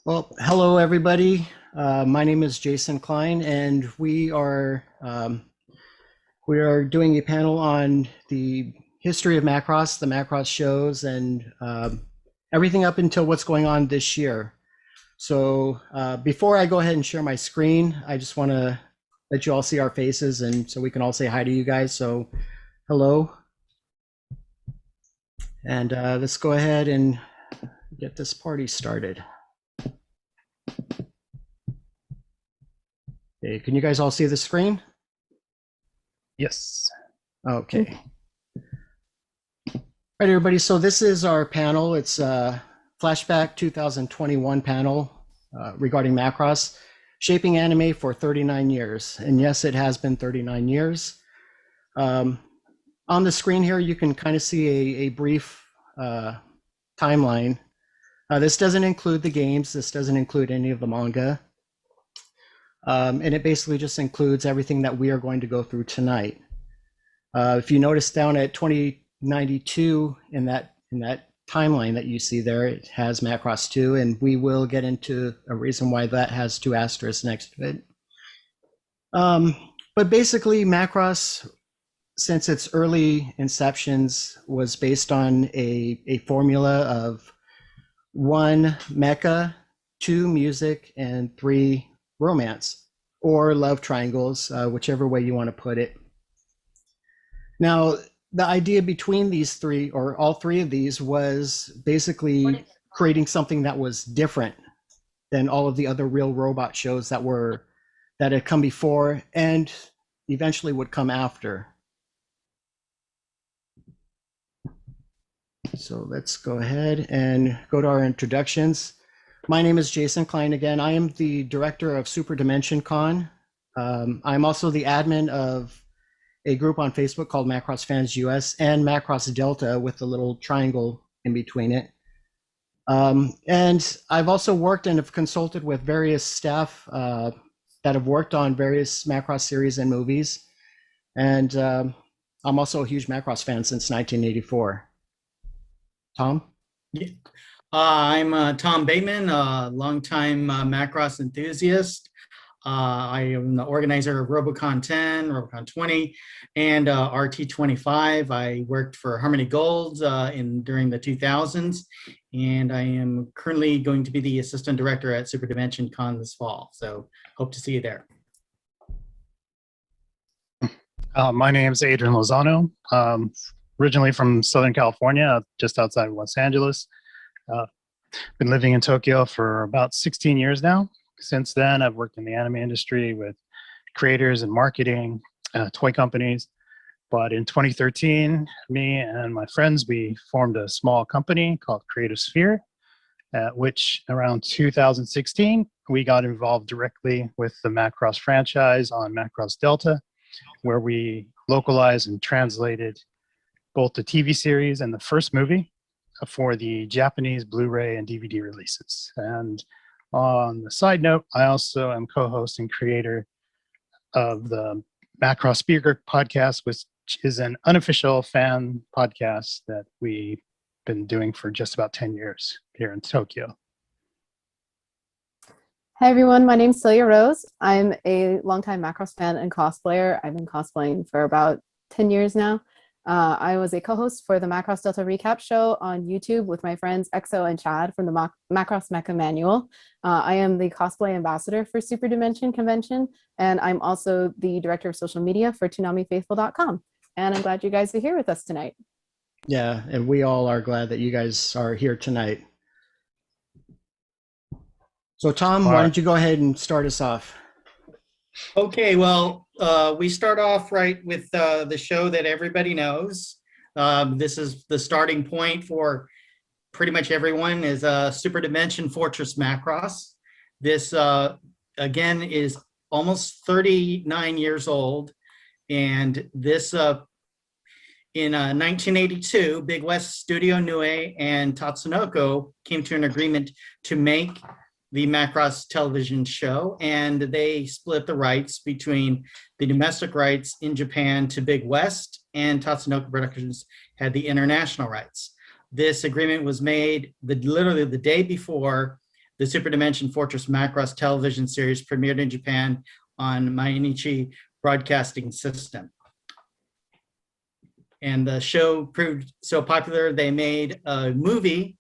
Well, hello everybody. My name is Jason Cline, and we are doing a panel on the history of Macross, the Macross shows, and everything up until what's going on this year. So before I go ahead and share my screen, I just want to let you all see our faces, and so we can all say hi to you guys. So hello, and let's go ahead and get this party started. Okay, can you guys all see the screen? Yes. Okay. All right, everybody. So this is our panel. It's a Flashback 2021 panel regarding Macross, shaping anime for 39 years. And yes, it has been 39 years. On the screen here, you can kind of see a brief timeline. This doesn't include the games. This doesn't include any of the manga. And it basically just includes everything that we are going to go through tonight. If you notice down at 2092 in that timeline that you see there, it has Macross 2, and we will get into a reason why that has 2 asterisks next to it. But basically, Macross, since its early inceptions, was based on a formula of 1 mecha, 2 music, and 3 romance or love triangles, whichever way you want to put it. Now, the idea between these 3, or all 3 of these, was basically creating something that was different than all of the other real robot shows that had come before and eventually would come after. So let's go ahead and go to our introductions. My name is Jason Cline again. I am the director of Super Dimension Con. I'm also the admin of a group on Facebook called Macross Fans US and Macross Delta with the little triangle in between it. And I've also worked and have consulted with various staff that have worked on various Macross series and movies. And I'm also a huge Macross fan since 1984. Tom? Yeah. I'm Tom Bateman, a longtime Macross enthusiast. I am the organizer of Robocon 10, Robocon 20, and RT25. I worked for Harmony Gold during the 2000s, and I am currently going to be the assistant director at Super Dimension Con this fall. So hope to see you there. My name is Adrian Lozano, originally from Southern California, just outside of Los Angeles. Been living in Tokyo for about 16 years now. Since then, I've worked in the anime industry with creators and marketing, toy companies. But in 2013, me and my friends, we formed a small company called Creative Sphere, which around 2016, we got involved directly with the Macross franchise on Macross Delta, where we localized and translated both the TV series and the first movie for the Japanese Blu-ray and DVD releases. And on the side note, I also am co-host and creator of the Macross Speaker podcast, which is an unofficial fan podcast that we've been doing for just about 10 years here in Tokyo. Hi everyone, my name's Celia Rose. I'm a longtime Macross fan and cosplayer. I've been cosplaying for about 10 years now. I was a co-host for the Macross Delta Recap Show on YouTube with my friends EXO and Chad from the Macross Mecha Manual. I am the cosplay ambassador for Super Dimension Convention, and I'm also the director of social media for ToonamiFaithful.com. And I'm glad you guys are here with us tonight. Yeah, and we all are glad that you guys are here tonight. So Tom, why don't you go ahead and start us off? Okay, well, we start off right with the show that everybody knows. This is the starting point for pretty much everyone, is Super Dimension Fortress Macross. This, again, is almost 39 years old. And this, in 1982, Big West Studio Nue and Tatsunoko came to an agreement to make the Macross television show, and they split the rights between the domestic rights in Japan to Big West, and Tatsunoko Productions had the international rights. This agreement was made literally the day before the Super Dimension Fortress Macross television series premiered in Japan on Mainichi Broadcasting System. And the show proved so popular, they made a movie,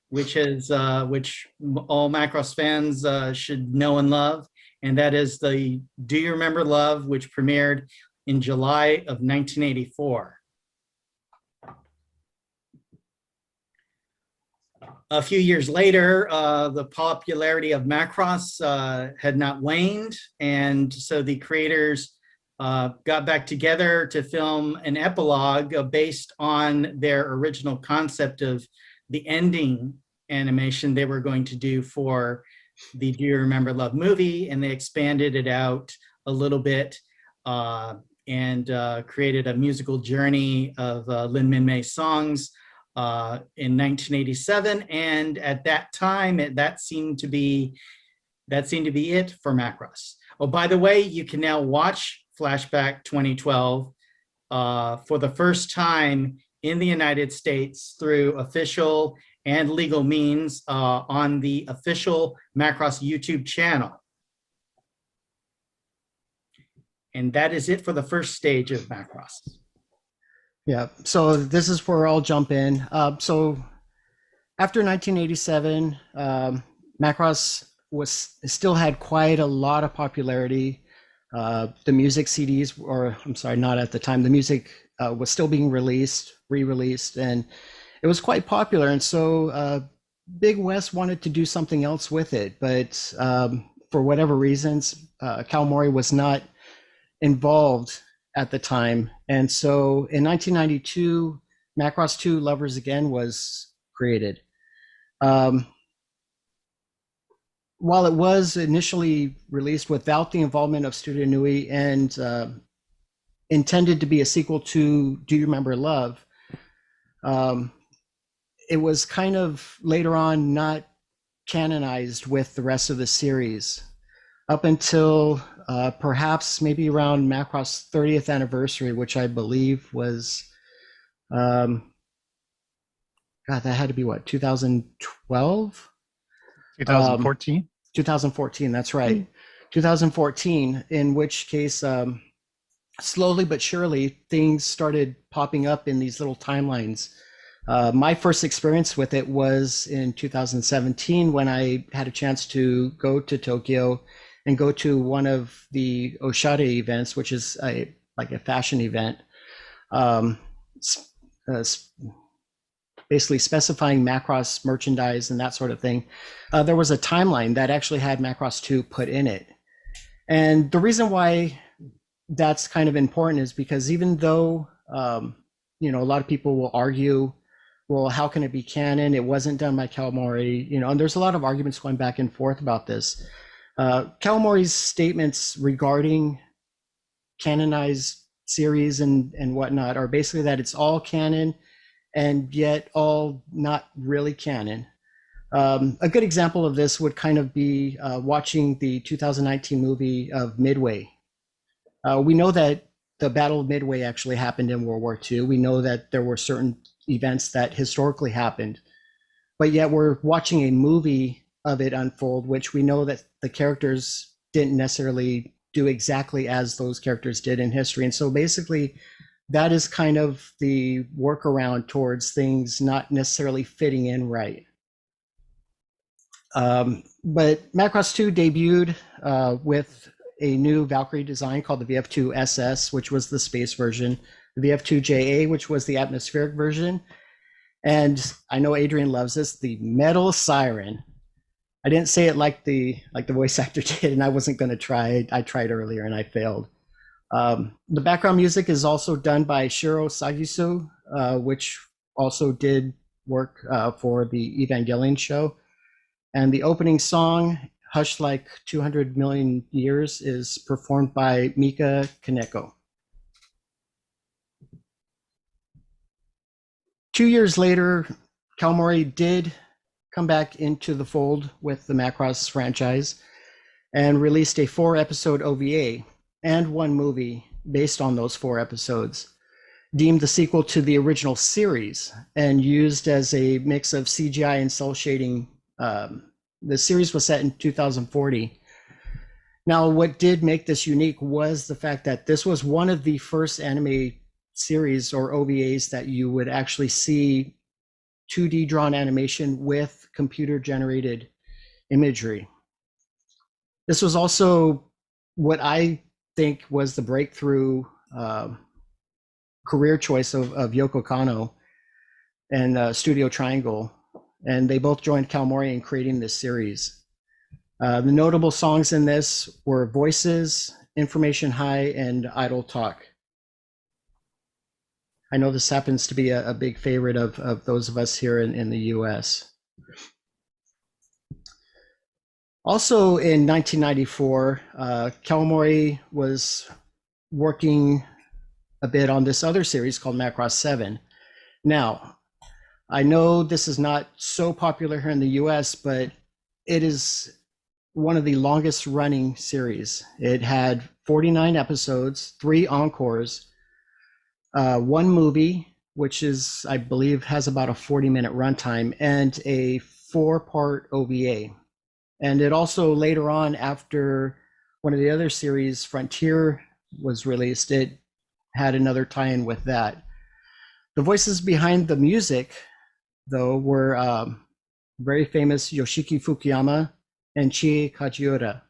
which all Macross fans should know and love. And that is the Do You Remember Love, which premiered in July of 1984. A few years later, the popularity of Macross had not waned, and so the creators got back together to film an epilogue based on their original concept of the ending animation they were going to do for the Do You Remember Love movie, and they expanded it out a little bit and created a musical journey of Lin Min-Mei's songs in 1987, and at that time, that seemed to be it for Macross. Oh, by the way, you can now watch Flashback 2012 for the first time in the United States through official and legal means on the official Macross YouTube channel. And that is it for the first stage of Macross. Yeah, so this is where I'll jump in. So after 1987, Macross still had quite a lot of popularity. The music CDs, or I'm sorry, not at the time, the music was still being re-released, and it was quite popular. And so Big West wanted to do something else with it, but for whatever reasons, Kawamori was not involved at the time. And so in 1992, Macross 2 Lovers Again was created. While it was initially released without the involvement of Studio Nui and intended to be a sequel to Do You Remember Love, it was kind of later on not canonized with the rest of the series up until perhaps maybe around Macross 30th anniversary, which I believe was, God, that had to be what, 2012? 2014. 2014, that's right. 2014, in which case, slowly but surely, things started popping up in these little timelines. My first experience with it was in 2017 when I had a chance to go to Tokyo and go to one of the Oshade events, which is like a fashion event, basically specifying Macross merchandise and that sort of thing. There was a timeline that actually had Macross 2 put in it. And the reason why that's kind of important is because even though, a lot of people will argue, well, how can it be canon? It wasn't done by Kawamori, and there's a lot of arguments going back and forth about this. Kawamori's statements regarding canonized series and whatnot are basically that it's all canon and yet all not really canon. A good example of this would kind of be watching the 2019 movie of Midway. We know that the Battle of Midway actually happened in World War II. We know that there were certain events that historically happened, but yet we're watching a movie of it unfold, which we know that the characters didn't necessarily do exactly as those characters did in history. And so basically that is kind of the workaround towards things not necessarily fitting in right. But Macross 2 debuted with a new Valkyrie design called the VF2 SS, which was the space version, the VF2 JA, which was the atmospheric version. And I know Adrian loves this, the Metal Siren. I didn't say it like the voice actor did, and I wasn't going to try. I tried earlier and I failed. The background music is also done by Shiro Sagisu, which also did work for the Evangelion show. And the opening song, Hush Like 200 Million Years, is performed by Mika Kaneko. 2 years later, Kawamori did come back into the fold with the Macross franchise and released a 4-episode OVA and one movie based on those 4 episodes, deemed the sequel to the original series and used as a mix of CGI and cel shading The series was set in 2040. Now, what did make this unique was the fact that this was one of the first anime series or OVAs that you would actually see 2D drawn animation with computer generated imagery. This was also what I think was the breakthrough career choice of Yoko Kanno and Studio Triangle. And they both joined Kalmori in creating this series. The notable songs in this were Voices, Information High, and Idle Talk. I know this happens to be a big favorite of those of us here in the US. Also in 1994, Kalmori was working a bit on this other series called Macross 7. Now, I know this is not so popular here in the US, but it is one of the longest running series. It had 49 episodes, 3 encores, 1 movie, which is, I believe, has about a 40-minute runtime, and a 4-part OVA. And it also later on, after one of the other series, Frontier, was released, it had another tie-in with that. The voices behind the music, though, were very famous Yoshiki Fukuyama and Chie Kajiura.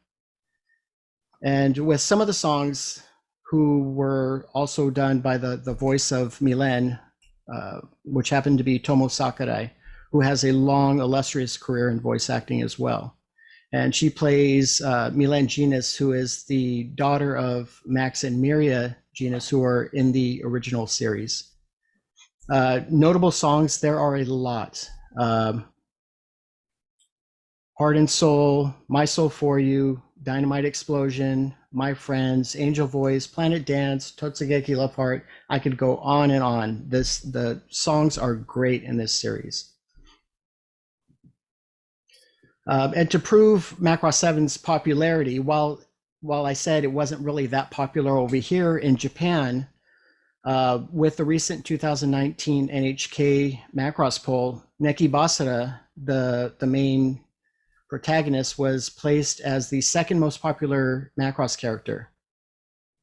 And with some of the songs who were also done by the voice of Milen, which happened to be Tomo Sakurai, who has a long, illustrious career in voice acting as well. And she plays Milen Genus, who is the daughter of Max and Miria Genus, who are in the original series. Notable songs, there are a lot. Heart and Soul, My Soul For You, Dynamite Explosion, My Friends, Angel Voice, Planet Dance, Totsugeki Love Heart. I could go on and on. The songs are great in this series. And to prove Macross 7's popularity, while I said it wasn't really that popular over here in Japan, with the recent 2019 NHK Macross poll, Neki Basara, the main protagonist, was placed as the second most popular Macross character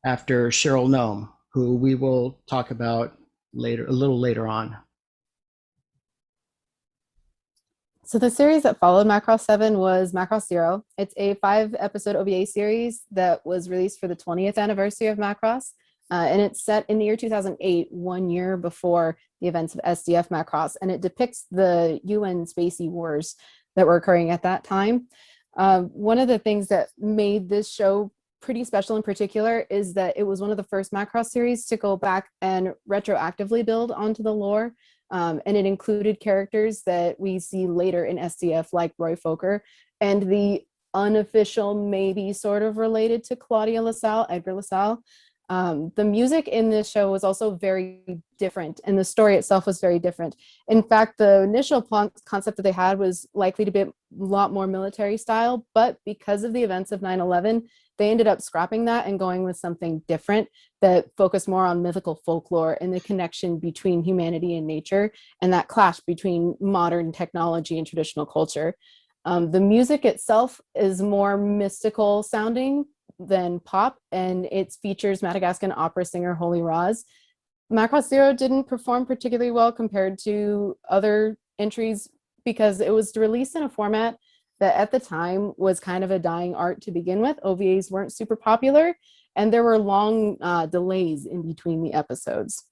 after Cheryl Gnome, who we will talk about later, a little later on. So the series that followed Macross 7 was Macross Zero. It's a 5-episode OVA series that was released for the 20th anniversary of Macross. And it's set in the year 2008, 1 year before the events of SDF Macross. And it depicts the UN spacey wars that were occurring at that time. One of the things that made this show pretty special in particular is that it was one of the first Macross series to go back and retroactively build onto the lore. And it included characters that we see later in SDF, like Roy Fokker, and the unofficial, maybe sort of related to Claudia LaSalle, Edgar LaSalle. The music in this show was also very different, and the story itself was very different. In fact, the initial concept that they had was likely to be a lot more military style, but because of the events of 9/11, they ended up scrapping that and going with something different that focused more on mythical folklore and the connection between humanity and nature, and that clash between modern technology and traditional culture. The music itself is more mystical sounding than pop, and it features Madagascan opera singer Holy Roz. Macross Zero didn't perform particularly well compared to other entries because it was released in a format that at the time was kind of a dying art to begin with. OVAs weren't super popular, and there were long delays in between the episodes.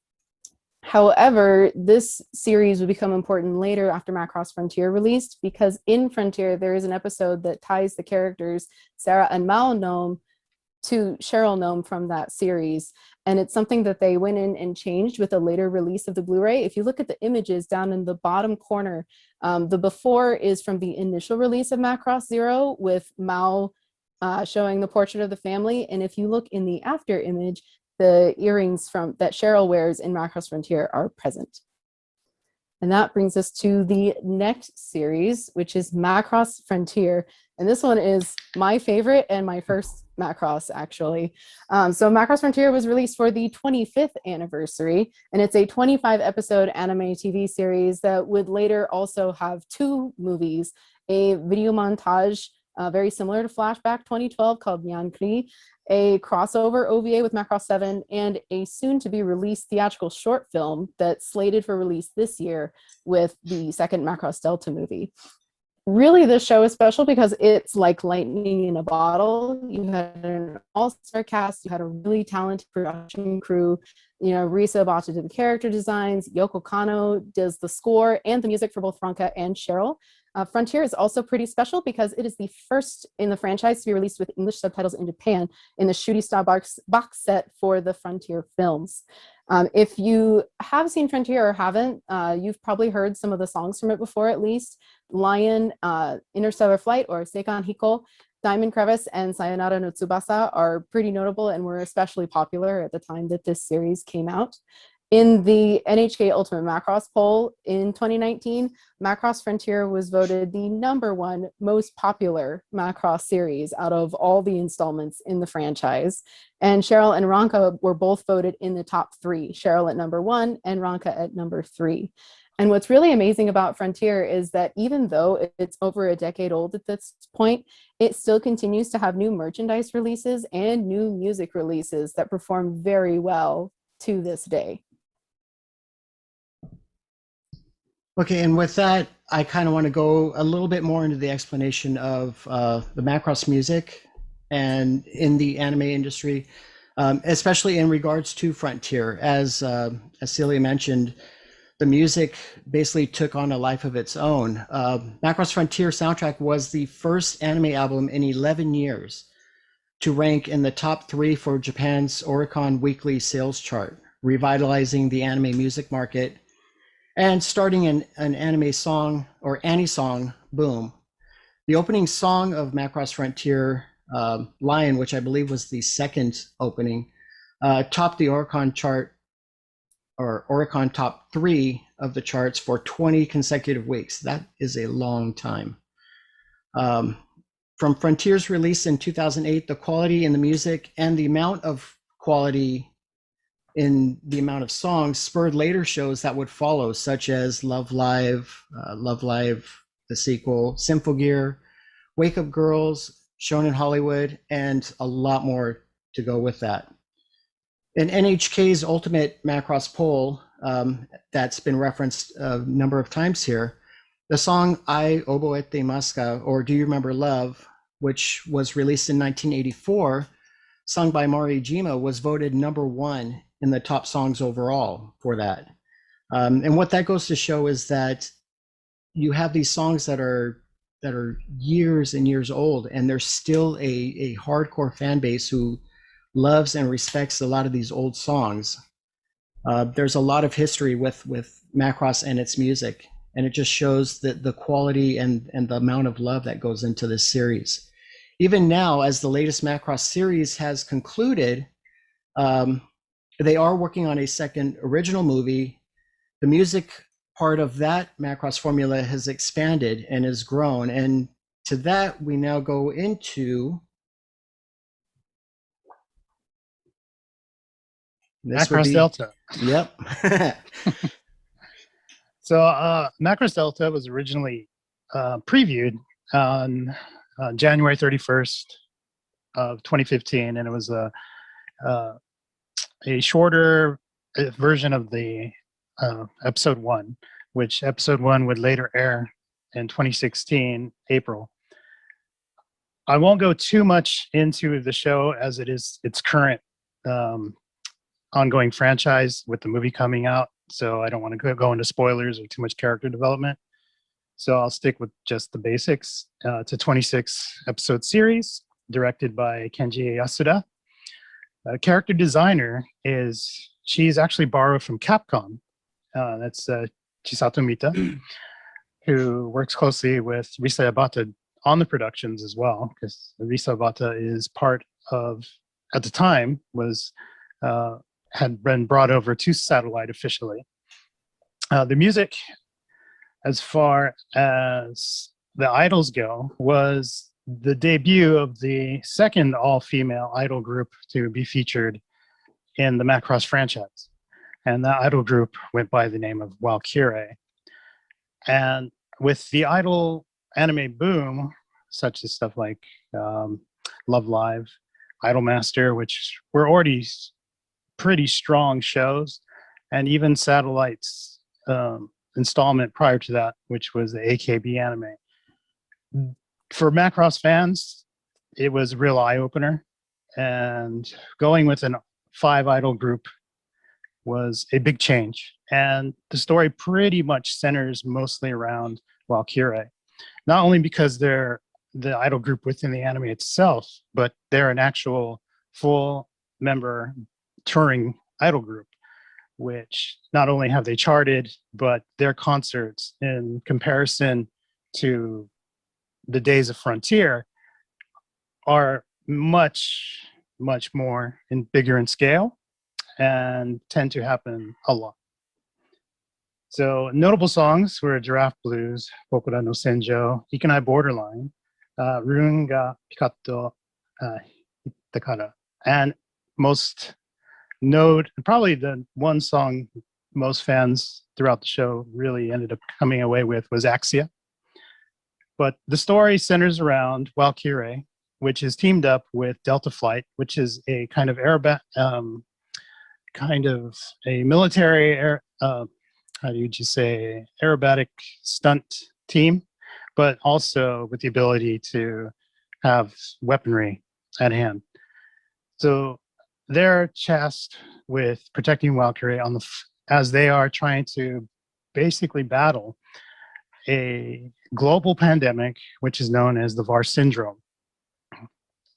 However, this series would become important later after Macross Frontier released, because in Frontier, there is an episode that ties the characters Sarah and Mao Gnome to Cheryl Gnome from that series. And it's something that they went in and changed with a later release of the Blu-ray. If you look at the images down in the bottom corner, the before is from the initial release of Macross Zero with Mao showing the portrait of the family. And if you look in the after image, the earrings that Cheryl wears in Macross Frontier are present. And that brings us to the next series, which is Macross Frontier. And this one is my favorite and my first Macross, actually. So Macross Frontier was released for the 25th anniversary, and it's a 25-episode anime TV series that would later also have 2 movies a video montage very similar to Flashback 2012 called Nyankri, a crossover OVA with Macross 7, and a soon-to-be-released theatrical short film that's slated for release this year with the second Macross Delta movie. Really, this show is special because it's like lightning in a bottle. You had an all-star cast, you had a really talented production crew. You know, Risa Abata did the character designs, Yoko Kano does the score and the music for both Franca and Cheryl. Frontier is also pretty special because it is the first in the franchise to be released with English subtitles in Japan in the Shooty Star box set for the Frontier films. If you have seen Frontier or haven't, you've probably heard some of the songs from it before, at least. Lion, Interstellar Flight, or Seikan Hiko, Diamond Crevice, and Sayonara no Tsubasa are pretty notable and were especially popular at the time that this series came out. In the NHK Ultimate Macross poll in 2019, Macross Frontier was voted the #1 most popular Macross series out of all the installments in the franchise. And Cheryl and Ranka were both voted in the top 3, Cheryl at #1 and Ranka at #3. And what's really amazing about Frontier is that even though it's over a decade old at this point, it still continues to have new merchandise releases and new music releases that perform very well to this day. Okay, and with that, I kind of want to go a little bit more into the explanation of the Macross music and in the anime industry, especially in regards to Frontier. As Celia mentioned, the music basically took on a life of its own. Macross Frontier soundtrack was the first anime album in 11 years to rank in the top 3 for Japan's Oricon weekly sales chart, revitalizing the anime music market and starting an anime song or anisong boom. The opening song of Macross Frontier, Lion, which I believe was the second opening, topped the Oricon chart, or Oricon top 3 of the charts for 20 consecutive weeks. That is a long time. From Frontier's release in 2008, the quality in the music and the amount of quality in the amount of songs spurred later shows that would follow, such as Love Live, the sequel, Symphogear, Wake Up Girls, Shonen Hollywood, and a lot more to go with that. In NHK's Ultimate Macross poll, that's been referenced a number of times here, the song Ai Oboete Maska, or Do You Remember Love, which was released in 1984, sung by Mari Jima, was voted #1 in the top songs overall for that. And what that goes to show is that you have these songs that are years and years old, and there's still a hardcore fan base who loves and respects a lot of these old songs. There's a lot of history with Macross and its music, and it just shows that the quality and the amount of love that goes into this series. Even now, as the latest Macross series has concluded, they are working on a second original movie. The music part of that Macross formula has expanded and has grown. And to that, we now go into Macross Delta. Yep. So Macross Delta was originally previewed on January 31st of 2015, and it was a shorter version of the episode 1, which episode 1 would later air in 2016 April. I won't go too much into the show as it is its current ongoing franchise with the movie coming out, so I don't want to go into spoilers or too much character development. So I'll stick with just the basics. It's a 26 episode series directed by Kenji Yasuda. Character designer she's actually borrowed from Capcom. That's Chisato Mita, who works closely with Risa Abata on the productions as well, because Risa Abata is part of, at the time, had been brought over to Satellite officially. The music, as far as the idols go, was the debut of the second all-female idol group to be featured in the Macross franchise. And that idol group went by the name of Valkyrie. And with the idol anime boom, such as stuff like Love Live, Idolmaster, which were already pretty strong shows, and even Satellite's installment prior to that, which was the AKB anime. For Macross fans, it was a real eye-opener, and going with a 5 idol group was a big change. And the story pretty much centers mostly around Valkyrie, not only because they're the idol group within the anime itself, but they're an actual full member touring idol group, which not only have they charted, but their concerts, in comparison to the days of Frontier, are much, much more and bigger in scale and tend to happen a lot. So notable songs were Giraffe Blues, Bokura no Senjo, Ikenai Borderline, Rune ga Pikato Hitakara, and most probably the one song most fans throughout the show really ended up coming away with was Axia. But the story centers around Valkyrie, which is teamed up with Delta Flight, which is a kind of kind of a military how do you just say aerobatic stunt team, but also with the ability to have weaponry at hand. So they're tasked with protecting Valkyrie as they are trying to basically battle a global pandemic, which is known as the VAR syndrome.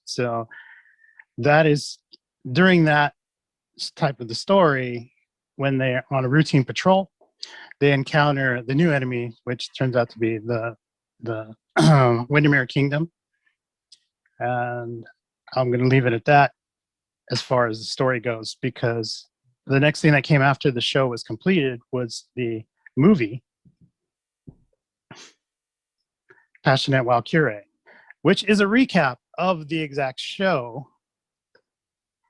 So that is during that type of the story, when they're on a routine patrol, they encounter the new enemy, which turns out to be the Windermere Kingdom. And I'm going to leave it at that as far as the story goes, because the next thing that came after the show was completed was the movie Passionate Valkyrie, which is a recap of the exact show.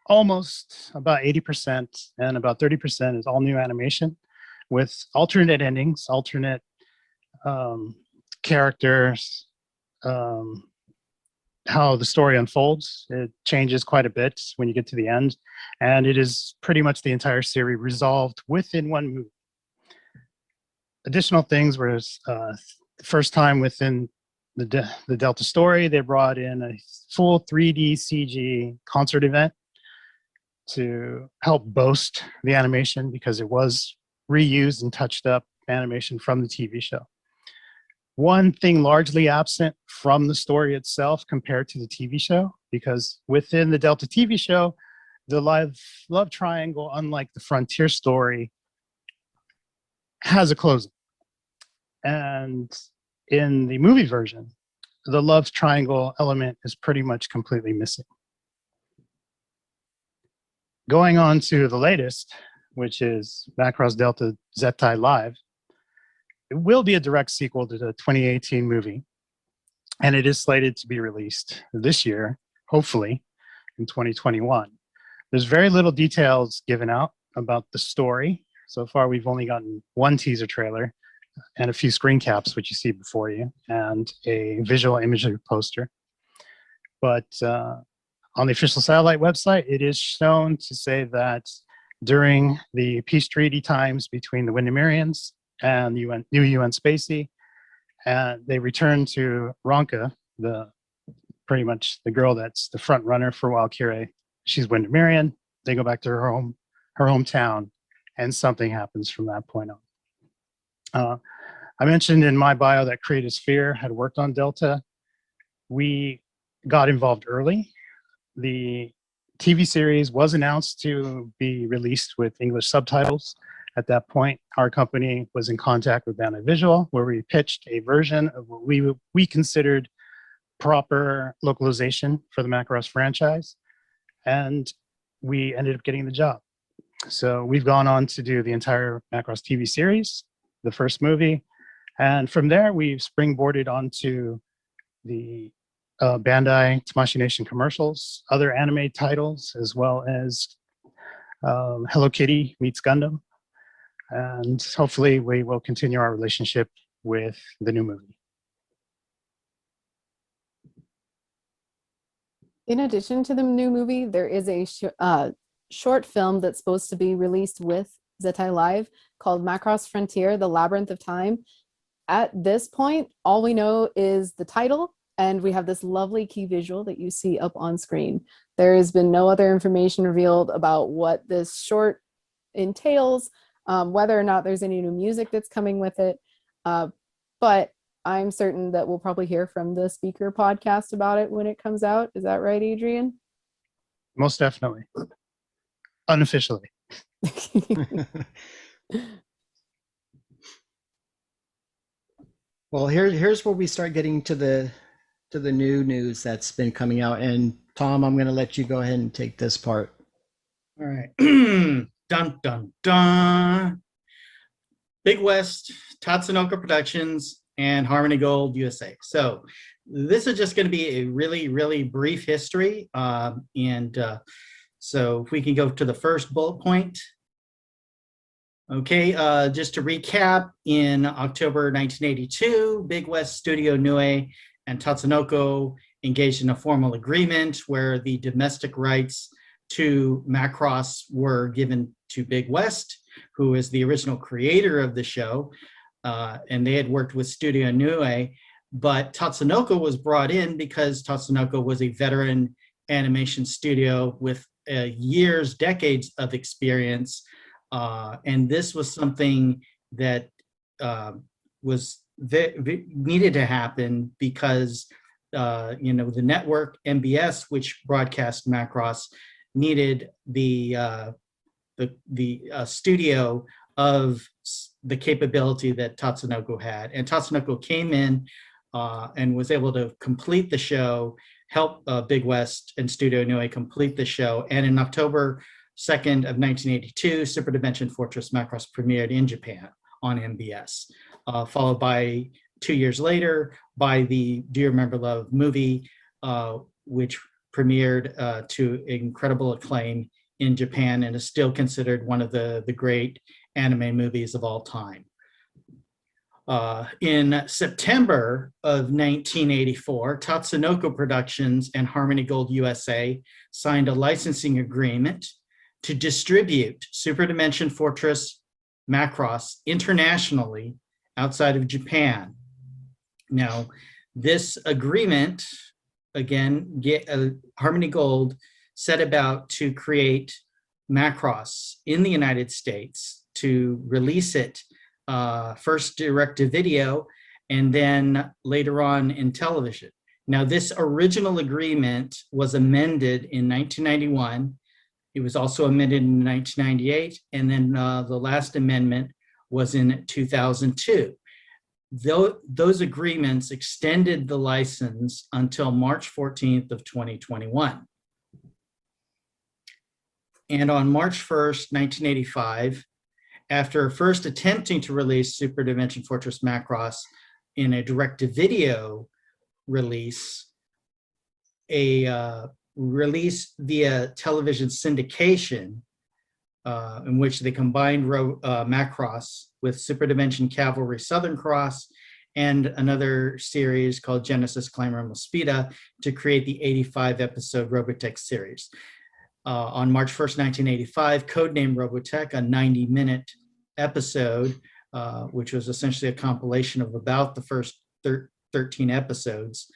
Almost about 80%, and about 30% is all new animation with alternate endings, alternate characters, how the story unfolds. It changes quite a bit when you get to the end, and it is pretty much the entire series resolved within one movie. Additional things were the first time within the Delta story, they brought in a full 3D CG concert event to help boast the animation, because it was reused and touched up animation from the TV show. One thing largely absent from the story itself compared to the TV show, because within the Delta TV show, the love triangle, unlike the Frontier story, has a closing. And in the movie version, the love triangle element is pretty much completely missing. Going on to the latest, which is Macross Delta Zettai Live, it will be a direct sequel to the 2018 movie, and it is slated to be released this year, hopefully in 2021. There's very little details given out about the story. So far, we've only gotten one teaser trailer and a few screen caps, which you see before you, and a visual imagery poster. But on the official satellite website, it is shown to say that during the peace treaty times between the Windermerians and the new UN Spacey, and they return to Ronka, pretty much the girl that's the front runner for Valkyrie. She's Windermerian. They go back to her hometown, and something happens from that point on. I mentioned in my bio that Creative Sphere had worked on Delta. We got involved early. The TV series was announced to be released with English subtitles. At that point, our company was in contact with Bandai Visual, where we pitched a version of what we considered proper localization for the Macross franchise, and we ended up getting the job. So we've gone on to do the entire Macross TV series, the first movie, and from there we've springboarded onto the Bandai Tamashii Nation commercials, other anime titles, as well as Hello Kitty meets Gundam. And hopefully we will continue our relationship with the new movie. In addition to the new movie, there is a short film that's supposed to be released with Zettai Live called Macross Frontier, The Labyrinth of Time. At this point, all we know is the title, and we have this lovely key visual that you see up on screen. There has been no other information revealed about what this short entails, whether or not there's any new music that's coming with it. But I'm certain that we'll probably hear from the speaker podcast about it when it comes out. Is that right, Adrian? Most definitely. Unofficially. Well, here's where we start getting to the new news that's been coming out. And Tom, I'm going to let you go ahead and take this part. All right. Dun, dun, dun. Big West, Tatsunoko Productions, and Harmony Gold USA. So this is just going to be a really, really brief history. So if we can go to the first bullet point. Okay, just to recap, in October 1982, Big West Studio Nue and Tatsunoko engaged in a formal agreement where the domestic rights to Macross were given to Big West, who is the original creator of the show, and they had worked with Studio Nue, but Tatsunoko was brought in because Tatsunoko was a veteran animation studio with years, decades of experience, and this was something that was needed to happen because the network MBS, which broadcast Macross, needed the studio of the capability that Tatsunoko had. And Tatsunoko came in and was able to complete the show, help Big West and Studio Nue complete the show. And in October 2nd of 1982, Super Dimension Fortress Macross premiered in Japan on MBS, followed by 2 years later by the Do You Remember Love movie, which premiered to incredible acclaim in Japan and is still considered one of the great anime movies of all time. In September of 1984, Tatsunoko Productions and Harmony Gold USA signed a licensing agreement to distribute Super Dimension Fortress Macross internationally outside of Japan. Now, this agreement, again, Harmony Gold set about to create Macross in the United States, to release it first direct to video and then later on in television. Now, this original agreement was amended in 1991. It was also amended in 1998, and then the last amendment was in 2002. Those agreements extended the license until March 14th of 2021. And on March 1st, 1985, after first attempting to release Super Dimension Fortress Macross in a direct-to-video release, a release via television syndication, in which they combined Macross with Super Dimension Cavalry Southern Cross and another series called Genesis Climber and Speeda to create the 85-episode Robotech series. On March 1st, 1985, codenamed Robotech, a 90-minute episode, which was essentially a compilation of about the first 13 episodes,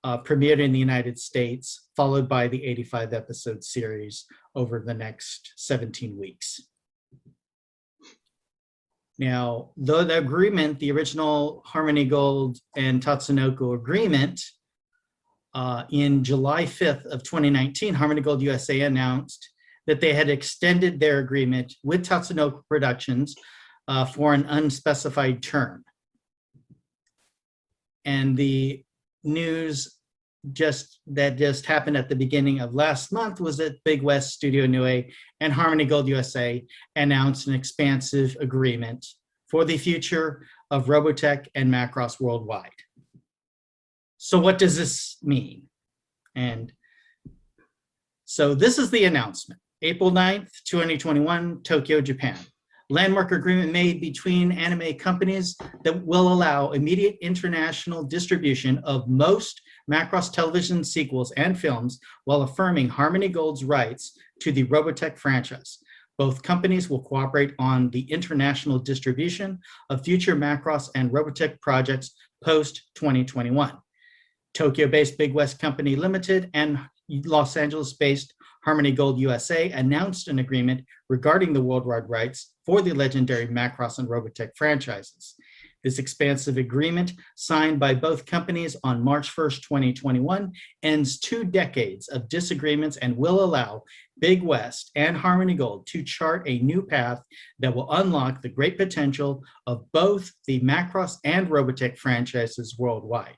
premiered in the United States, followed by the 85-episode series over the next 17 weeks. Now, though the agreement, the original Harmony Gold and Tatsunoko agreement, in July 5th of 2019, Harmony Gold USA announced that they had extended their agreement with Tatsunoko Productions for an unspecified term. And the news that just happened at the beginning of last month was that Big West Studio Nue and Harmony Gold USA announced an expansive agreement for the future of Robotech and Macross worldwide. So what does this mean? And so this is the announcement. April 9th, 2021, Tokyo, Japan. Landmark agreement made between anime companies that will allow immediate international distribution of most Macross television sequels and films while affirming Harmony Gold's rights to the Robotech franchise. Both companies will cooperate on the international distribution of future Macross and Robotech projects post-2021. Tokyo-based Big West Company Limited and Los Angeles-based Harmony Gold USA announced an agreement regarding the worldwide rights for the legendary Macross and Robotech franchises. This expansive agreement, signed by both companies on March 1st, 2021, ends 2 decades of disagreements and will allow Big West and Harmony Gold to chart a new path that will unlock the great potential of both the Macross and Robotech franchises worldwide.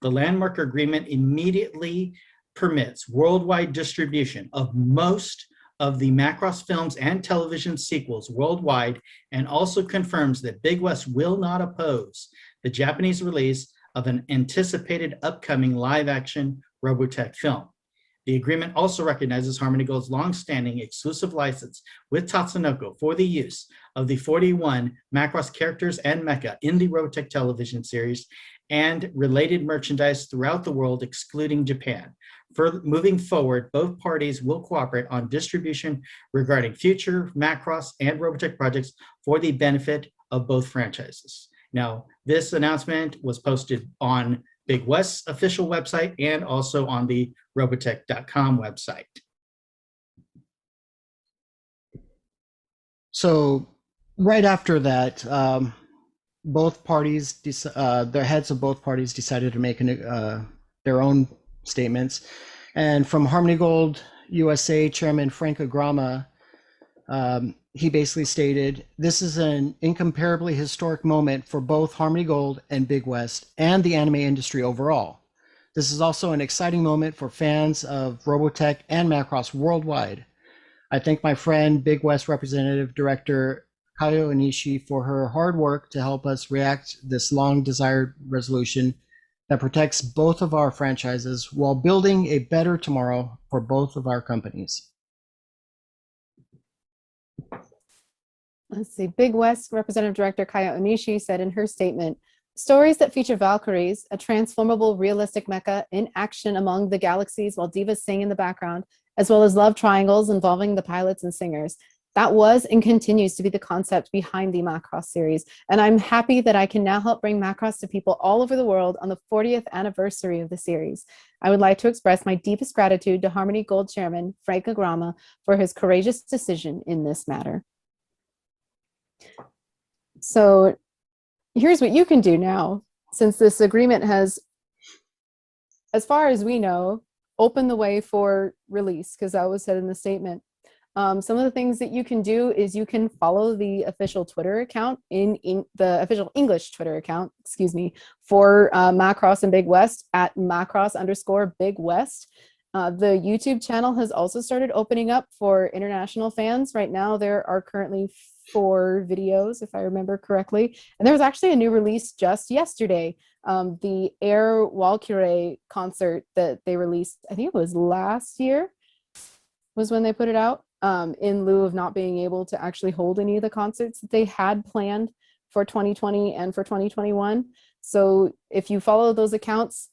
The landmark agreement immediately permits worldwide distribution of most of the Macross films and television sequels worldwide, and also confirms that Big West will not oppose the Japanese release of an anticipated upcoming live-action Robotech film. The agreement also recognizes Harmony Gold's long-standing exclusive license with Tatsunoko for the use of the 41 Macross characters and mecha in the Robotech television series and related merchandise throughout the world, excluding Japan. Moving forward, both parties will cooperate on distribution regarding future Macross and Robotech projects for the benefit of both franchises. Now, this announcement was posted on Big West's official website and also on the Robotech.com website. So right after that, both parties, the heads of both parties decided to make their own statements. And from Harmony Gold USA Chairman Frank Agrama, he basically stated, "This is an incomparably historic moment for both Harmony Gold and Big West and the anime industry overall. This is also an exciting moment for fans of Robotech and Macross worldwide. I thank my friend, Big West Representative Director Kayo Onishi, for her hard work to help us react this long desired resolution that protects both of our franchises while building a better tomorrow for both of our companies." Let's see. Big West Representative Director Kaya Onishi said in her statement, "Stories that feature Valkyries, a transformable realistic mecha in action among the galaxies while divas sing in the background, as well as love triangles involving the pilots and singers. That was and continues to be the concept behind the Macross series. And I'm happy that I can now help bring Macross to people all over the world on the 40th anniversary of the series. I would like to express my deepest gratitude to Harmony Gold Chairman Frank Agrama for his courageous decision in this matter." So here's what you can do now, since this agreement has, as far as we know, opened the way for release, because that was said in the statement. Some of the things that you can do is you can follow the official Twitter account, in the official English Twitter account, excuse me, for Macross and Big West at Macross_Big West. The YouTube channel has also started opening up for international fans. Right now, there are currently 4 videos, if I remember correctly. And there was actually a new release just yesterday. The Air Walkure concert that they released, I think it was last year, was when they put it out, in lieu of not being able to actually hold any of the concerts that they had planned for 2020 and for 2021. So if you follow those accounts,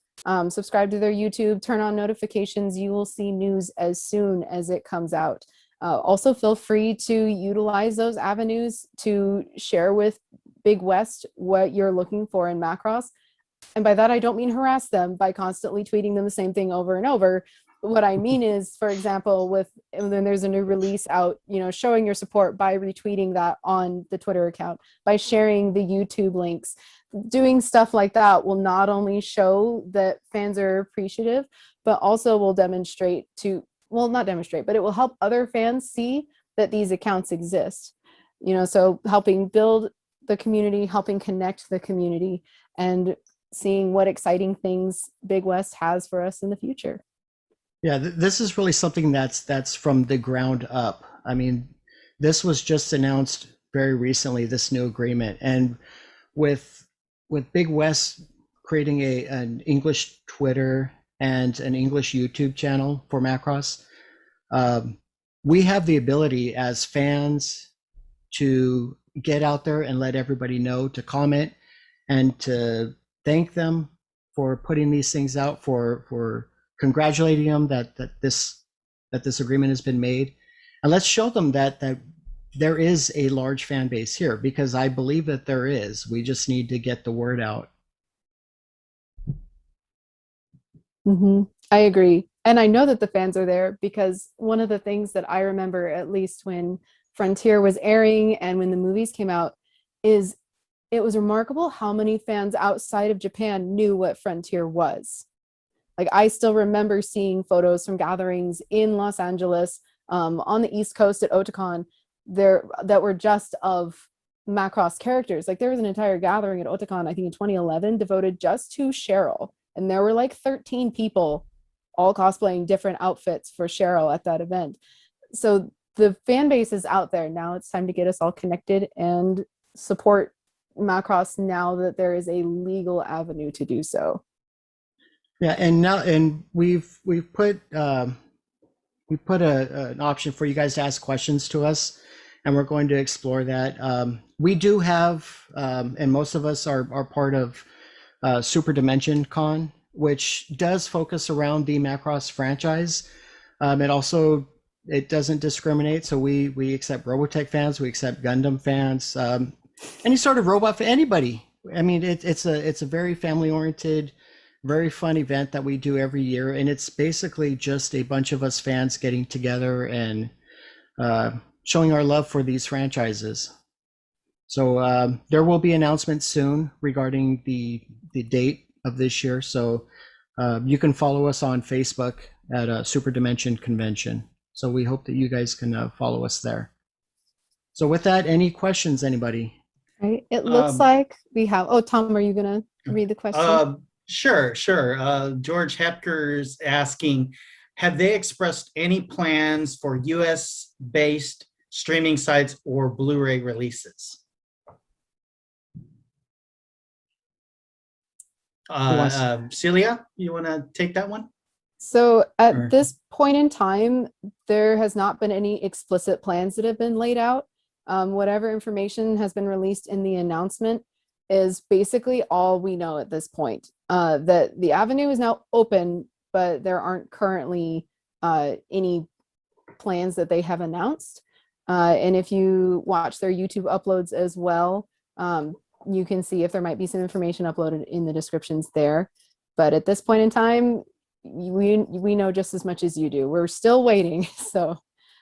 subscribe to their YouTube, turn on notifications, you will see news as soon as it comes out. Also feel free to utilize those avenues to share with Big West what you're looking for in Macross. And by that, I don't mean harass them by constantly tweeting them the same thing over and over. What I mean is, for example, when there's a new release out, showing your support by retweeting that on the Twitter account, by sharing the YouTube links. Doing stuff like that will not only show that fans are appreciative, but also will demonstrate not demonstrate, but it will help other fans see that these accounts exist. So helping build the community, helping connect the community, and seeing what exciting things Big West has for us in the future. Yeah, this is really something that's from the ground up. I mean, this was just announced very recently, this new agreement, and with Big West creating an English Twitter and an English YouTube channel for Macross, we have the ability as fans to get out there and let everybody know, to comment and to thank them for putting these things out, for congratulating them that this agreement has been made, and let's show them that there is a large fan base here, because I believe that there is. We just need to get the word out. I agree. And I know that the fans are there because one of the things that I remember, at least when Frontier was airing and when the movies came out, is it was remarkable how many fans outside of Japan knew what Frontier was. Like, I still remember seeing photos from gatherings in Los Angeles, on the East Coast at Otakon, there that were just of Macross characters. Like, there was an entire gathering at Otakon, I think in 2011, devoted just to Cheryl. And there were like 13 people all cosplaying different outfits for Cheryl at that event. So the fan base is out there. Now it's time to get us all connected and support Macross now that there is a legal avenue to do so. Yeah, and we've put an option for you guys to ask questions to us, and we're going to explore that. We do have, and most of us are part of Super Dimension Con, which does focus around the Macross franchise. It doesn't discriminate, so we accept Robotech fans, we accept Gundam fans, any sort of robot, anybody. I mean, it's a very family oriented, very fun event that we do every year, and it's basically just a bunch of us fans getting together and showing our love for these franchises. So there will be announcements soon regarding the date of this year. So you can follow us on Facebook at Super Dimension Convention. So we hope that you guys can follow us there. So with that, any questions, anybody? Right. It looks like we have, oh, Tom, are you going to read the question? Sure. George Hepker's asking, have they expressed any plans for US-based streaming sites or Blu-ray releases? Celia, you want to take that one? So at this point in time, there has not been any explicit plans that have been laid out. Whatever information has been released in the announcement is basically all we know at this point. That the avenue is now open, but there aren't currently any plans that they have announced. And if you watch their YouTube uploads as well, you can see if there might be some information uploaded in the descriptions there. But at this point in time, we know just as much as you do. We're still waiting. So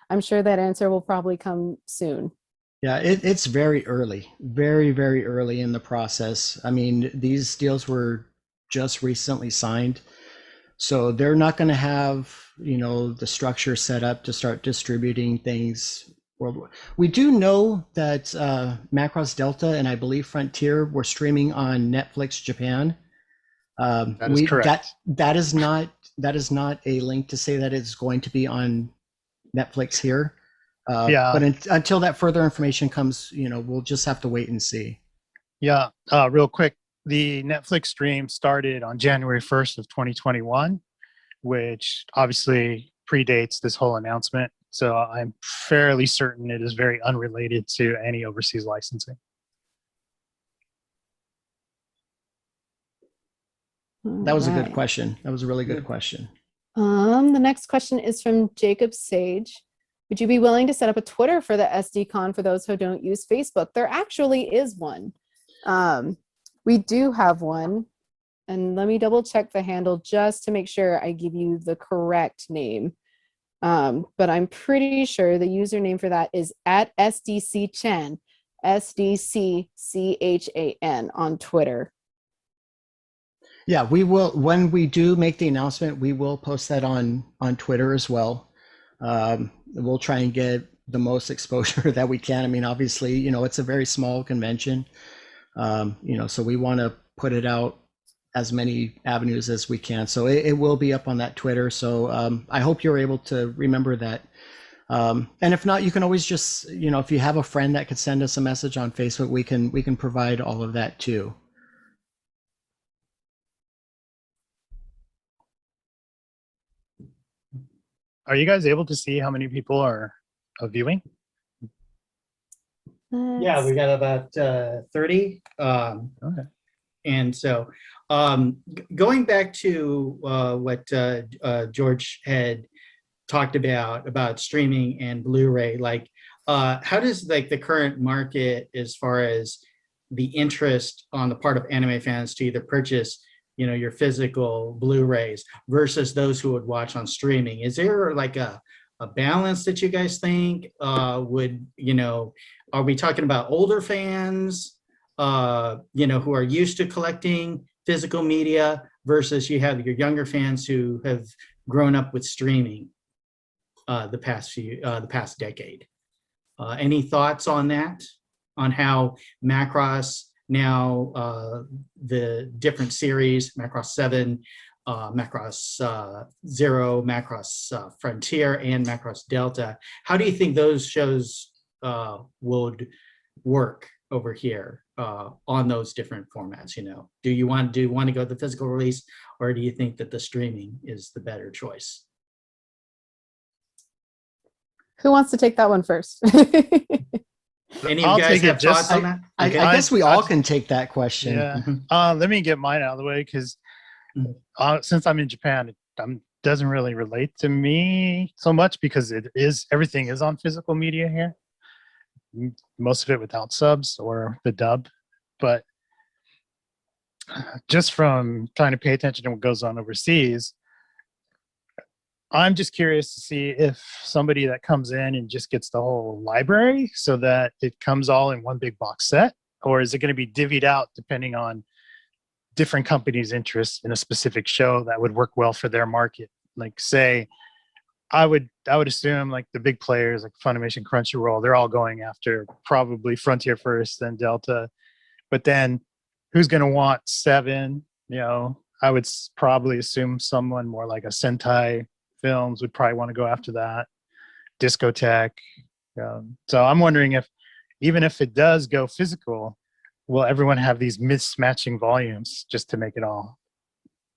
I'm sure that answer will probably come soon. Yeah, it's very early, very, very early in the process. I mean, these deals were just recently signed, so they're not going to have, the structure set up to start distributing things worldwide. We do know that Macross Delta and I believe Frontier were streaming on Netflix Japan. That is correct. That is not a link to say that it's going to be on Netflix here. But until that further information comes, we'll just have to wait and see. Yeah, real quick, the Netflix stream started on January 1st of 2021, which obviously predates this whole announcement. So I'm fairly certain it is very unrelated to any overseas licensing. That was a good question. That was a really good question. The next question is from Jacob Sage. Would you be willing to set up a Twitter for the SDCon for those who don't use Facebook? There actually is one. We do have one. And let me double check the handle just to make sure I give you the correct name. But I'm pretty sure the username for that is at SDCChan, SDCCHAN on Twitter. Yeah, we will. When we do make the announcement, we will post that on Twitter as well. We'll try and get the most exposure that we can. I mean, obviously, it's a very small convention, so we want to put it out as many avenues as we can. So it will be up on that Twitter. So I hope you're able to remember that. And if not, you can always just, if you have a friend that could send us a message on Facebook, we can provide all of that too. Are you guys able to see how many people are viewing? Yeah, we got about 30. Okay. And so going back to what George had talked about streaming and Blu-ray, like how does like the current market as far as the interest on the part of anime fans to either purchase, you know, your physical Blu-rays versus those who would watch on streaming? Is there like a balance that you guys think would, you know, are we talking about older fans, you know, who are used to collecting physical media versus you have your younger fans who have grown up with streaming the past decade? Any thoughts on that? On how Macross now, the different series, Macross 7, Macross 0, Macross Frontier, and Macross Delta, how do you think those shows would work over here on those different formats? You know, do you want to go the physical release, or do you think that the streaming is the better choice? Who wants to take that one first? Any of I'll you guys take it have just- thoughts on that? I Okay. guess we all I- can take that question. Yeah. Mhm. Let me get mine out of the way because since I'm in Japan, it doesn't really relate to me so much because everything is on physical media here. Most of it without subs or the dub, but just from trying to pay attention to what goes on overseas, I'm just curious to see if somebody that comes in and just gets the whole library so that it comes all in one big box set, or is it going to be divvied out depending on different companies' interests in a specific show that would work well for their market? Like, say, I would assume like the big players like Funimation, Crunchyroll, they're all going after probably Frontier first, then Delta. But then who's going to want 7? You know, I would probably assume someone more like a Sentai Films would probably want to go after that. Discotheque. So I'm wondering if, even if it does go physical, will everyone have these mismatching volumes just to make it all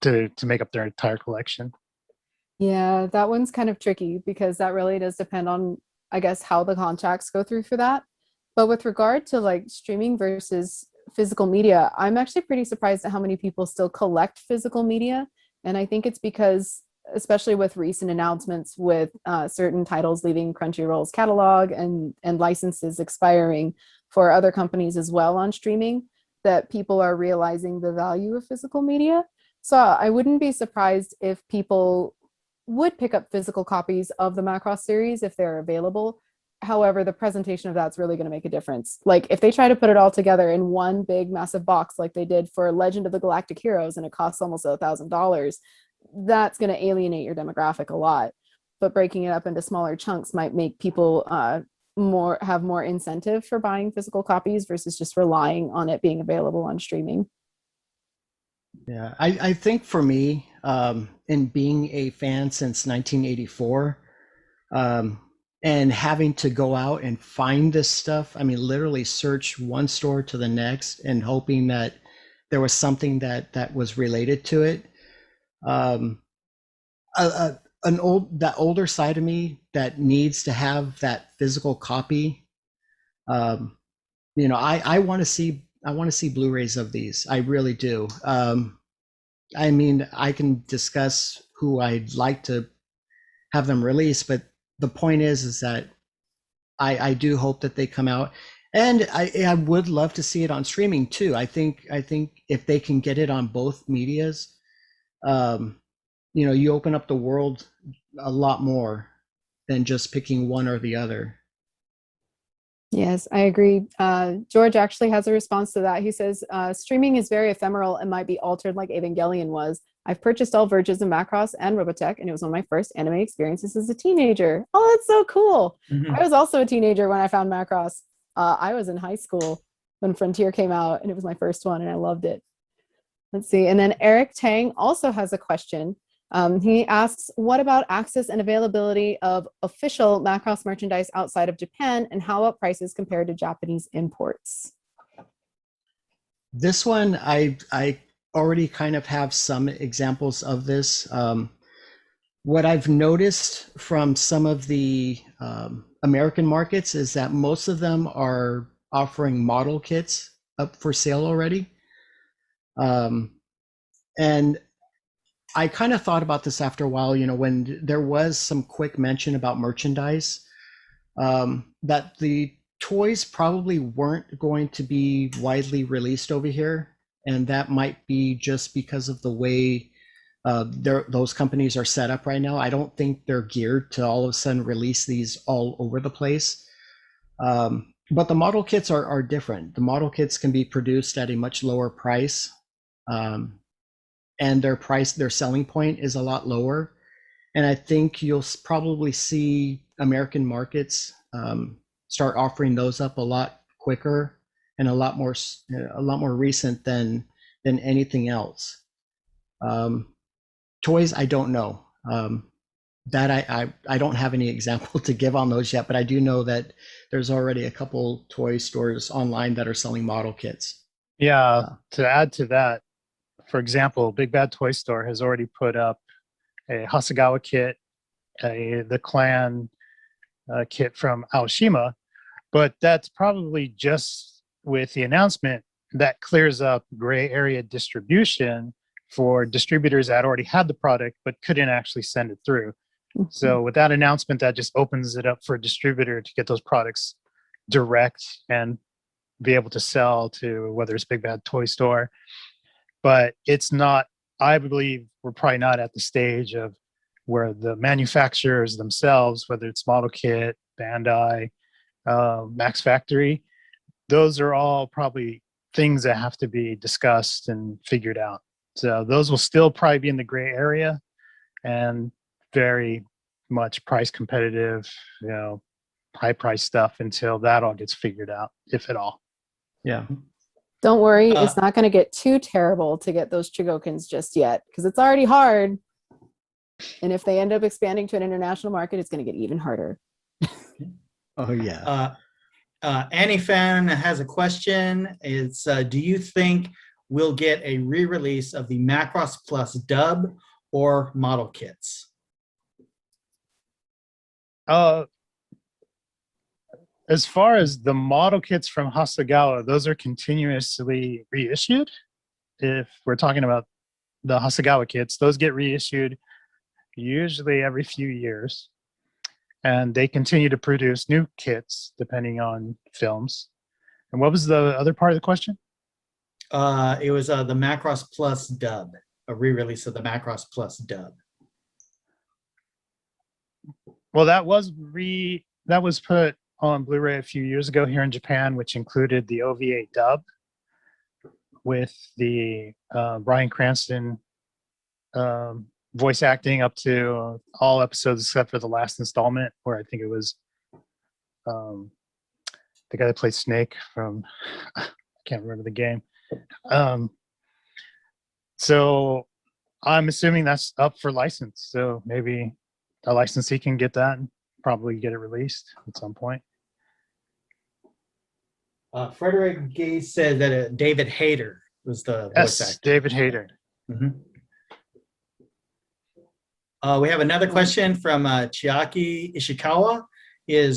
to make up their entire collection? Yeah, that one's kind of tricky because that really does depend on, I guess, how the contracts go through for that. But with regard to like streaming versus physical media, I'm actually pretty surprised at how many people still collect physical media. And I think it's because, especially with recent announcements with certain titles leaving Crunchyroll's catalog and licenses expiring for other companies as well on streaming, that people are realizing the value of physical media. So I wouldn't be surprised if people would pick up physical copies of the Macross series if they're available. However, the presentation of that's really going to make a difference. Like if they try to put it all together in one big massive box like they did for Legend of the Galactic Heroes and it costs almost $1,000, that's going to alienate your demographic a lot. But breaking it up into smaller chunks might make people have more incentive for buying physical copies versus just relying on it being available on streaming. Yeah, I think for me, in being a fan since 1984, and having to go out and find this stuff, I mean, literally search one store to the next and hoping that there was something that was related to it. That older side of me that needs to have that physical copy. You know, I want to see Blu-rays of these. I really do. I mean, I can discuss who I'd like to have them released, but the point is that I do hope that they come out, and I would love to see it on streaming too. I think if they can get it on both medias, you know, you open up the world a lot more than just picking one or the other. Yes, I agree. George actually has a response to that. He says, streaming is very ephemeral and might be altered like Evangelion was. I've purchased all versions of Macross and Robotech, and it was one of my first anime experiences as a teenager. Oh, that's so cool. I was also a teenager when I found Macross. I was in high school when Frontier came out, and it was my first one, and I loved it. Let's see. And then Eric Tang also has a question. He asks, what about access and availability of official Macross merchandise outside of Japan, and how about prices compared to Japanese imports? This one, I already kind of have some examples of this. What I've noticed from some of the American markets is that most of them are offering model kits up for sale already. And I kind of thought about this after a while, when there was some quick mention about merchandise, that the toys probably weren't going to be widely released over here. And that might be just because of the way those companies are set up right now. I don't think they're geared to all of a sudden release these all over the place. But the model kits are different. The model kits can be produced at a much lower price. And their selling point is a lot lower. And I think you'll probably see American markets start offering those up a lot quicker and a lot more recent than anything else. Toys, I don't know. That I don't have any example to give on those yet, but I do know that there's already a couple toy stores online that are selling model kits. Yeah, to add to that, for example, Big Bad Toy Store has already put up a Hasegawa kit, the Clan kit from Aoshima, but that's probably just with the announcement that clears up gray area distribution for distributors that already had the product but couldn't actually send it through. So with that announcement, that just opens it up for a distributor to get those products direct and be able to sell to whether it's Big Bad Toy Store. But it's not, I believe we're probably not at the stage of where the manufacturers themselves, whether it's Model Kit, Bandai, Max Factory, those are all probably things that have to be discussed and figured out. So those will still probably be in the gray area and very much price competitive, high price stuff until that all gets figured out, if at all. Yeah. Don't worry, it's not going to get too terrible to get those Chigokins just yet, because it's already hard. And if they end up expanding to an international market, it's going to get even harder. Oh, yeah. Annie Fan has a question. It's, do you think we'll get a re-release of the Macross Plus dub or model kits? As far as the model kits from Hasegawa, those are continuously reissued. If we're talking about the Hasegawa kits, those get reissued usually every few years. And they continue to produce new kits depending on films. And what was the other part of the question? It was the Macross Plus dub, a re-release of the Macross Plus dub. Well, that was put on Blu-ray a few years ago here in Japan, which included the OVA dub with the Bryan Cranston voice acting up to all episodes except for the last installment, where I think it was the guy that played Snake from I can't remember the game. So I'm assuming that's up for license. So maybe a licensee can get that and probably get it released at some point. Frederick Gay said that David Hayter was the voice actor. David Hayter. Mm-hmm. We have another question from Chiaki Ishikawa.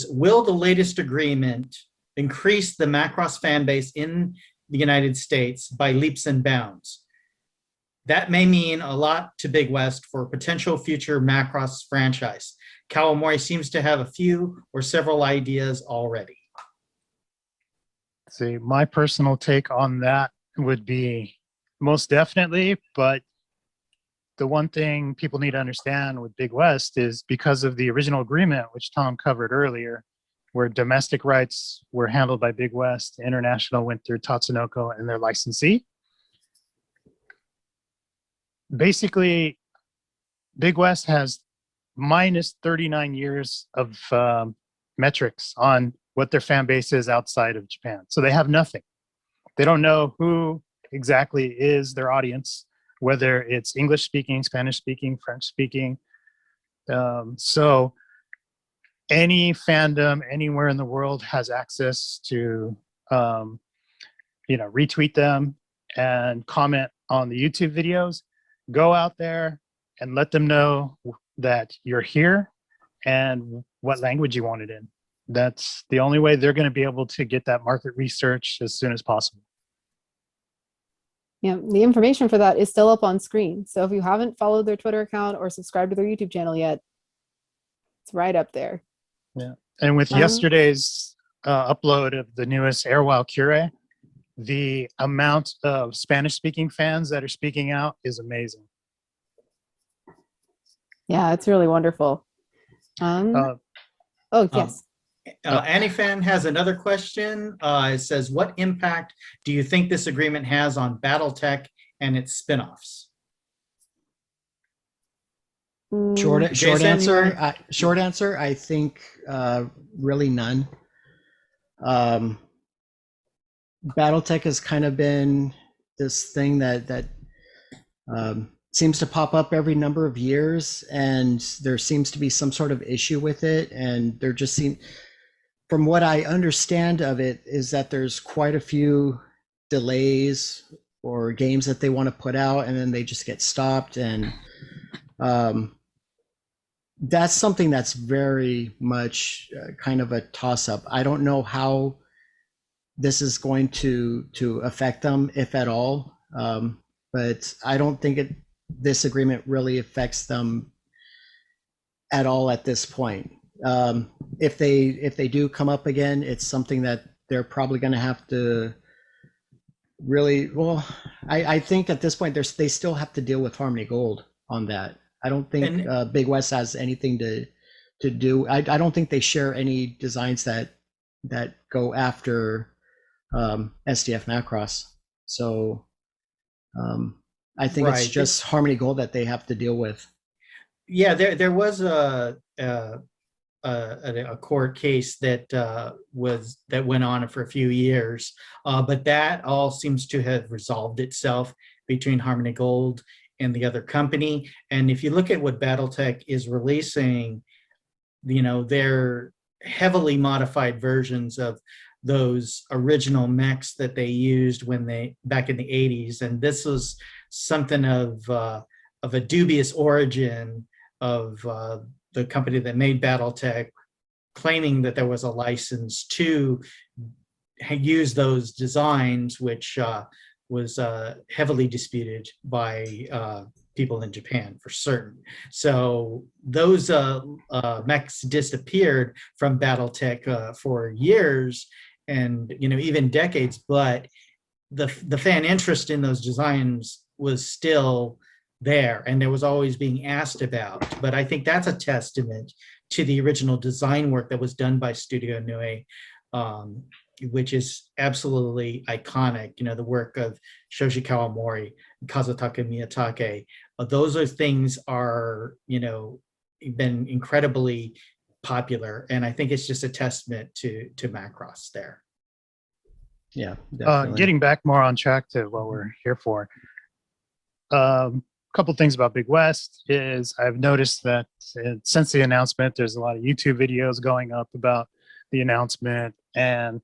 Will the latest agreement increase the Macross fan base in the United States by leaps and bounds? That may mean a lot to Big West for potential future Macross franchise. Kawamori seems to have a few or several ideas already. See, my personal take on that would be most definitely, but the one thing people need to understand with Big West is because of the original agreement, which Tom covered earlier, where domestic rights were handled by Big West, international went through Tatsunoko and their licensee. Basically, Big West has minus 39 years of metrics on what their fan base is outside of Japan. So they have nothing. They don't know who exactly is their audience, whether it's English speaking, Spanish speaking, French speaking. So any fandom anywhere in the world has access to, retweet them and comment on the YouTube videos. Go out there and let them know that you're here and what language you want it in. That's the only way they're going to be able to get that market research as soon as possible. Yeah, the information for that is still up on screen. So if you haven't followed their Twitter account or subscribed to their YouTube channel yet, it's right up there. Yeah. And with Um, yesterday's upload of the newest Airwhile Cure, the amount of Spanish speaking fans that are speaking out is amazing. Yeah, it's really wonderful. Uh, Oh, yes. Anifan has another question. It says, what impact do you think this agreement has on BattleTech and its spinoffs? Short Jason, answer. I think really none. BattleTech has kind of been this thing that seems to pop up every number of years, and there seems to be some sort of issue with it. And there just seem, from what I understand of it, is that there's quite a few delays or games that they want to put out, and then they just get stopped. And that's something that's very much kind of a toss-up. I don't know how this is going to affect them, if at all. But I don't think this agreement really affects them at all at this point. If they do come up again, it's something that they're probably going to have to really, well, I think at this point they still have to deal with Harmony Gold on that. I don't think Big West has anything to do. I don't think they share any designs that go after SDF Macross. So I think it's Right. just Harmony Gold that they have to deal with. Yeah, there was a court case that went on for a few years, but that all seems to have resolved itself between Harmony Gold and the other company. And if you look at what BattleTech is releasing, they're heavily modified versions of those original mechs that they used back in the 80s. And this was something of a dubious origin of the company that made BattleTech, claiming that there was a license to use those designs, which was heavily disputed by people in Japan for certain. So those mechs disappeared from BattleTech for years and even decades, but the fan interest in those designs was still there, and there was always being asked about. But I think that's a testament to the original design work that was done by Studio Nue, which is absolutely iconic. The work of Shoji Kawamori, Kazutaka Miyatake. Those are things are, been incredibly popular, and I think it's just a testament to Macross there. Yeah, definitely. Getting back more on track to what we're here for. A couple things about Big West is I've noticed that since the announcement, there's a lot of YouTube videos going up about the announcement. And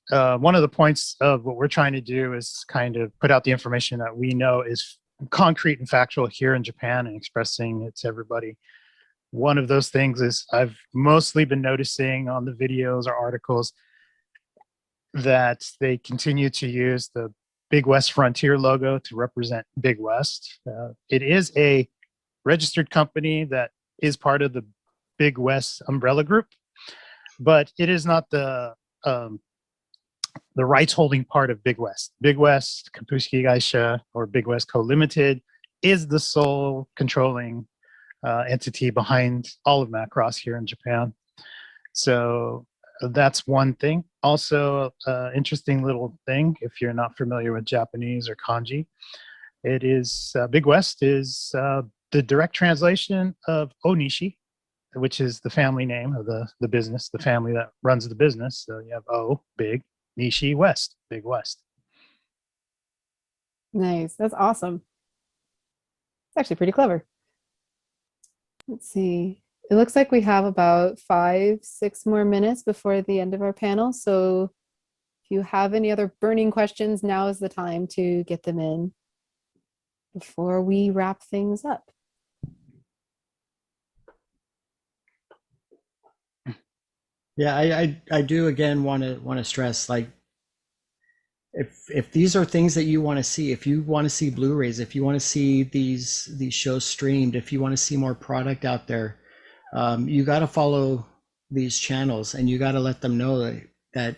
one of the points of what we're trying to do is kind of put out the information that we know is concrete and factual here in Japan and expressing it to everybody. One of those things is I've mostly been noticing on the videos or articles that they continue to use the Big West Frontier logo to represent Big West. It is a registered company that is part of the Big West umbrella group, but it is not the rights holding part of Big West. Big West Kapushiki Gaisha, or Big West Co. Limited, is the sole controlling entity behind all of Macross here in Japan. So that's one thing. Also, interesting little thing, if you're not familiar with Japanese or kanji, it is Big West is the direct translation of Onishi, which is the family name of the business, the family that runs the business. So you have O, Big, Nishi, West, Big West. Nice. That's awesome. It's actually pretty clever. Let's see. It looks like we have about 5-6 more minutes before the end of our panel. So if you have any other burning questions, now is the time to get them in before we wrap things up. Yeah, I do again want to stress, like, if these are things that you want to see, if you want to see Blu-rays, if you want to see these shows streamed, if you want to see more product out there, you got to follow these channels and you got to let them know that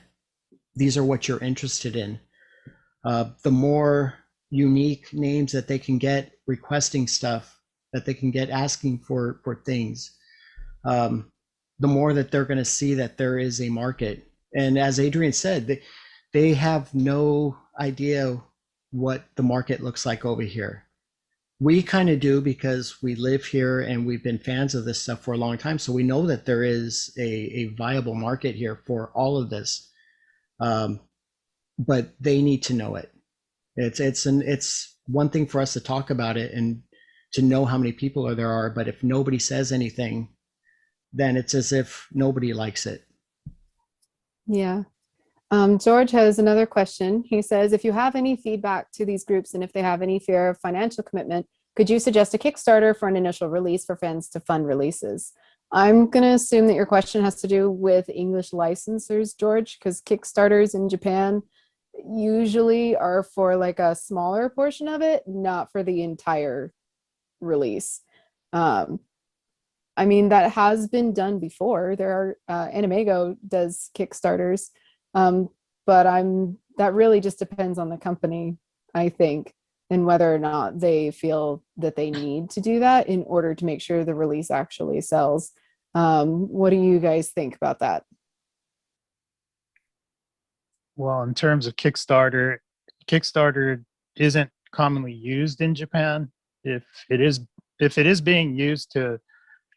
these are what you're interested in. The more unique names that they can get requesting stuff, that they can get asking for things, the more that they're going to see that there is a market. And as Adrian said, they have no idea what the market looks like over here. We kind of do because we live here and we've been fans of this stuff for a long time. So we know that there is a viable market here for all of this. But they need to know it. It's one thing for us to talk about it and to know how many people there are, but if nobody says anything, then it's as if nobody likes it. Yeah. George has another question. He says, if you have any feedback to these groups and if they have any fear of financial commitment, could you suggest a Kickstarter for an initial release for fans to fund releases? I'm going to assume that your question has to do with English licensors, George, because Kickstarters in Japan usually are for like a smaller portion of it, not for the entire release. I mean, that has been done before. There are AnimeGo does Kickstarters, but that really just depends on the company, I think, and whether or not they feel that they need to do that in order to make sure the release actually sells. What do you guys think about that? Well, in terms of Kickstarter, Kickstarter isn't commonly used in Japan. If it is being used to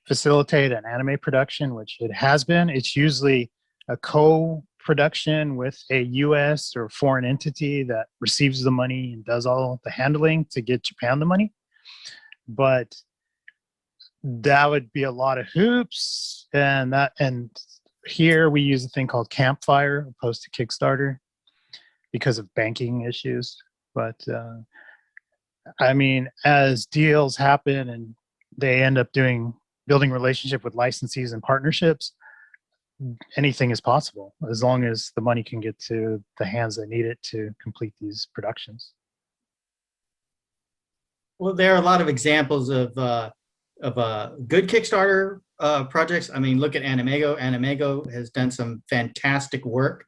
facilitate an anime production, which it has been, it's usually a co-production with a US or foreign entity that receives the money and does all the handling to get Japan the money. But that would be a lot of hoops, and here we use a thing called Campfire opposed to Kickstarter because of banking issues. But I mean, as deals happen and they end up building relationship with licensees and partnerships, anything is possible as long as the money can get to the hands that need it to complete these productions. Well, there are a lot of examples of good Kickstarter projects. I mean, look at AnimeGo. AnimeGo has done some fantastic work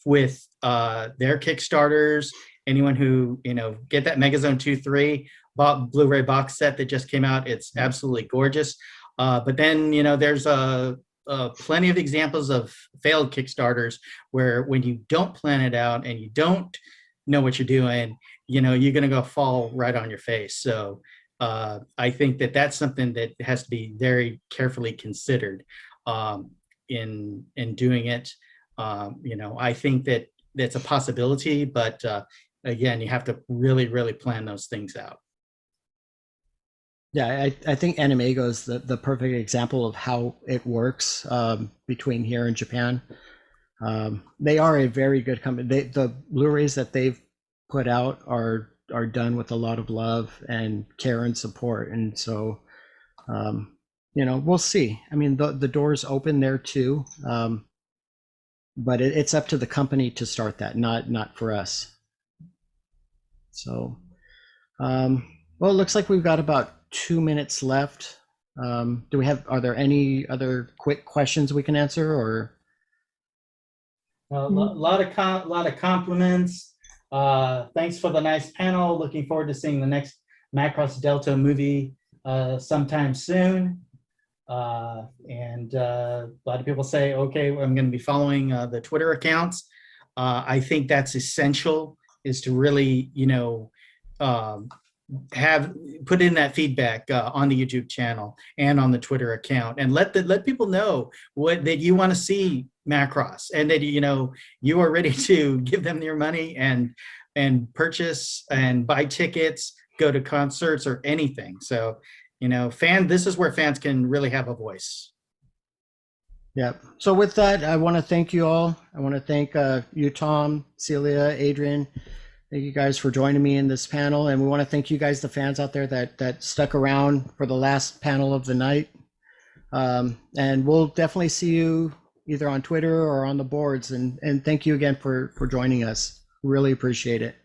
with their Kickstarters. Anyone who, get that Megazone 2-3 Blu-ray box set that just came out, it's absolutely gorgeous. But then, there's plenty of examples of failed Kickstarters where when you don't plan it out and you don't know what you're doing, you're going to go fall right on your face. So I think that that's something that has to be very carefully considered in doing it. I think that that's a possibility, but again, you have to really, really plan those things out. Yeah, I think AnimeGo is the perfect example of how it works between here and Japan. They are a very good company. The Blu-rays that they've put out are done with a lot of love and care and support, and so we'll see. I mean, the door's open there too, but it's up to the company to start that, not for us. So, well, it looks like we've got about 2 minutes left. Are there any other quick questions we can answer, or? A lot of compliments. Thanks for the nice panel. Looking forward to seeing the next Macross Delta movie sometime soon. And a lot of people say, okay, I'm going to be following the Twitter accounts. I think that's essential, is to really, have put in that feedback on the YouTube channel and on the Twitter account, and let people know that you want to see Macross, and that you are ready to give them your money and purchase and buy tickets, go to concerts or anything. So this is where fans can really have a voice. Yeah. So with that, I want to thank you all. I want to thank you, Tom, Celia, Adrian. Thank you guys for joining me in this panel. And we want to thank you guys, the fans out there that stuck around for the last panel of the night. And we'll definitely see you either on Twitter or on the boards. And thank you again for joining us. Really appreciate it.